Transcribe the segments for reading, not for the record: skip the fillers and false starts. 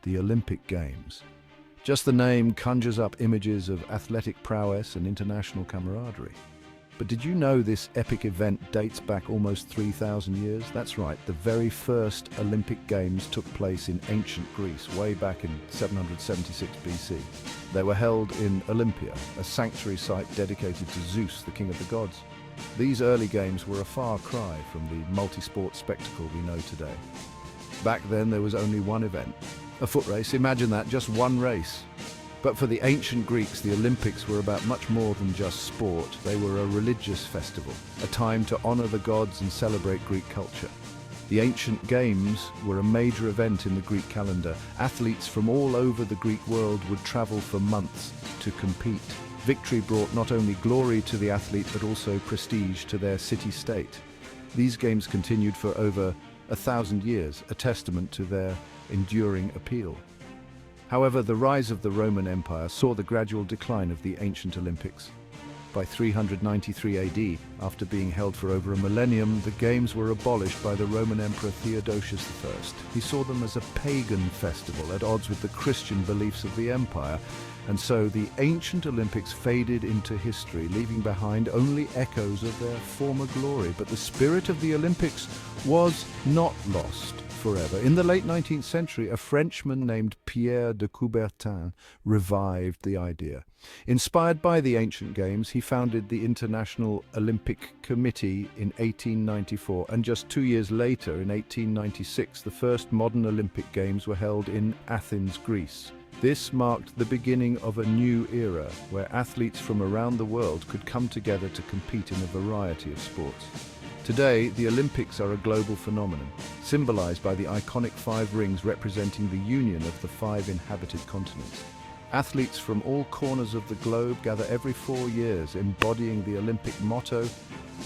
the Olympic Games. Just the name conjures up images of athletic prowess and international camaraderie. But did you know this epic event dates back almost 3,000 years? That's right, the very first Olympic Games took place in ancient Greece, way back in 776 BC. They were held in Olympia, a sanctuary site dedicated to Zeus, the king of the gods. These early games were a far cry from the multi-sport spectacle we know today. Back then there was only one event, a foot race. Imagine that, just one race. But for the ancient Greeks, the Olympics were about much more than just sport. They were a religious festival, a time to honor the gods and celebrate Greek culture. The ancient games were a major event in the Greek calendar. Athletes from all over the Greek world would travel for months to compete. Victory brought not only glory to the athlete, but also prestige to their city-state. These games continued for over 1,000 years, a testament to their enduring appeal. However, the rise of the Roman Empire saw the gradual decline of the ancient Olympics. By 393 AD, after being held for over a millennium, the Games were abolished by the Roman Emperor Theodosius I. He saw them as a pagan festival at odds with the Christian beliefs of the empire, and so the ancient Olympics faded into history, leaving behind only echoes of their former glory. But the spirit of the Olympics was not lost forever. In the late 19th century, a Frenchman named Pierre de Coubertin revived the idea. Inspired by the ancient games, he founded the International Olympic Committee in 1894, and just 2 years later, in 1896, the first modern Olympic Games were held in Athens, Greece. This marked the beginning of a new era, where athletes from around the world could come together to compete in a variety of sports. Today, the Olympics are a global phenomenon, symbolized by the iconic 5 rings representing the union of the 5 inhabited continents. Athletes from all corners of the globe gather every 4 years, embodying the Olympic motto,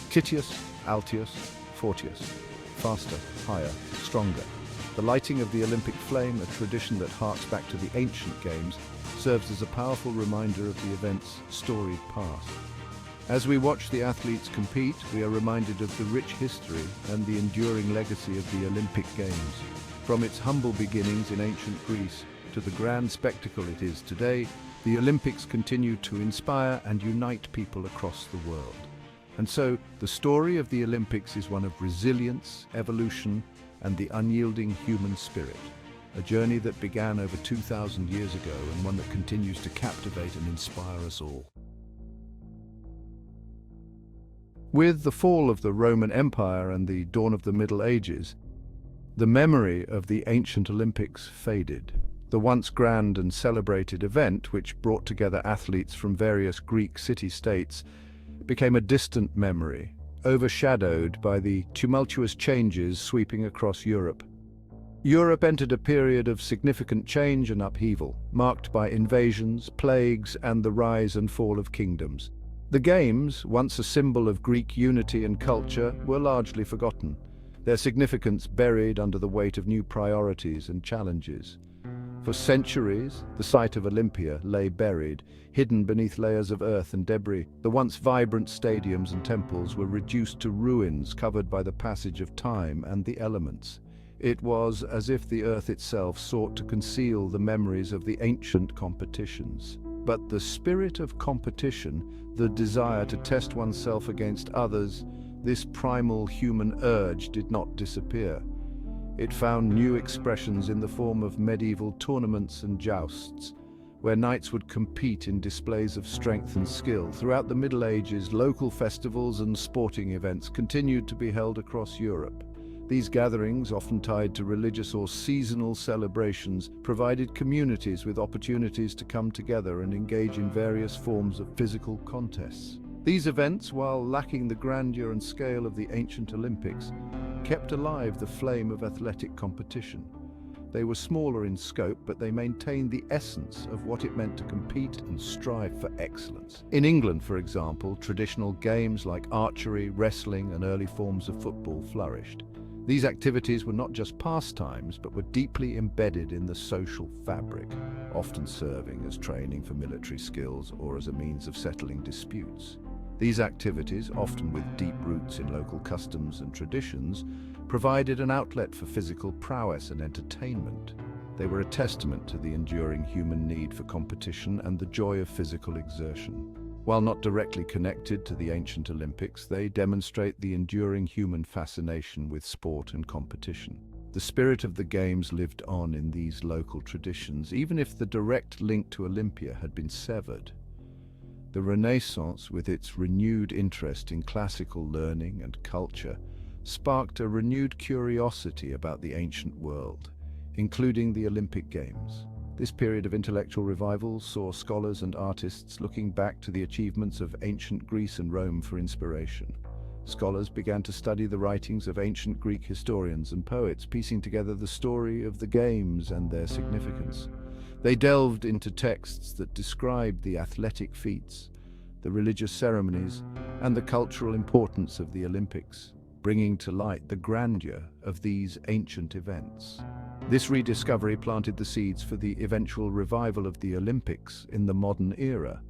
Citius, Altius, Fortius, faster, higher, stronger. The lighting of the Olympic flame, a tradition that harks back to the ancient games, serves as a powerful reminder of the event's storied past. As we watch the athletes compete, we are reminded of the rich history and the enduring legacy of the Olympic Games. From its humble beginnings in ancient Greece to the grand spectacle it is today, the Olympics continue to inspire and unite people across the world. And so, the story of the Olympics is one of resilience, evolution, and the unyielding human spirit. A journey that began over 2,000 years ago and one that continues to captivate and inspire us all. With the fall of the Roman Empire and the dawn of the Middle Ages, the memory of the ancient Olympics faded. The once grand and celebrated event, which brought together athletes from various Greek city-states, became a distant memory, overshadowed by the tumultuous changes sweeping across Europe. Europe entered a period of significant change and upheaval, marked by invasions, plagues, and the rise and fall of kingdoms. The Games, once a symbol of Greek unity and culture, were largely forgotten, their significance buried under the weight of new priorities and challenges. For centuries, the site of Olympia lay buried, hidden beneath layers of earth and debris. The once vibrant stadiums and temples were reduced to ruins covered by the passage of time and the elements. It was as if the earth itself sought to conceal the memories of the ancient competitions. But the spirit of competition, the desire to test oneself against others, this primal human urge did not disappear. It found new expressions in the form of medieval tournaments and jousts, where knights would compete in displays of strength and skill. Throughout the Middle Ages, local festivals and sporting events continued to be held across Europe. These gatherings, often tied to religious or seasonal celebrations, provided communities with opportunities to come together and engage in various forms of physical contests. These events, while lacking the grandeur and scale of the ancient Olympics, kept alive the flame of athletic competition. They were smaller in scope, but they maintained the essence of what it meant to compete and strive for excellence. In England, for example, traditional games like archery, wrestling, and early forms of football flourished. These activities were not just pastimes, but were deeply embedded in the social fabric, often serving as training for military skills or as a means of settling disputes. These activities, often with deep roots in local customs and traditions, provided an outlet for physical prowess and entertainment. They were a testament to the enduring human need for competition and the joy of physical exertion. While not directly connected to the ancient Olympics, they demonstrate the enduring human fascination with sport and competition. The spirit of the Games lived on in these local traditions, even if the direct link to Olympia had been severed. The Renaissance, with its renewed interest in classical learning and culture, sparked a renewed curiosity about the ancient world, including the Olympic Games. This period of intellectual revival saw scholars and artists looking back to the achievements of ancient Greece and Rome for inspiration. Scholars began to study the writings of ancient Greek historians and poets, piecing together the story of the Games and their significance. They delved into texts that described the athletic feats, the religious ceremonies, and the cultural importance of the Olympics, bringing to light the grandeur of these ancient events. This rediscovery planted the seeds for the eventual revival of the Olympics in the modern era.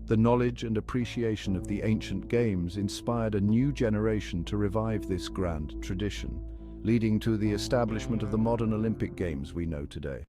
The knowledge and appreciation of the ancient Games inspired a new generation to revive this grand tradition, leading to the establishment of the modern Olympic Games we know today.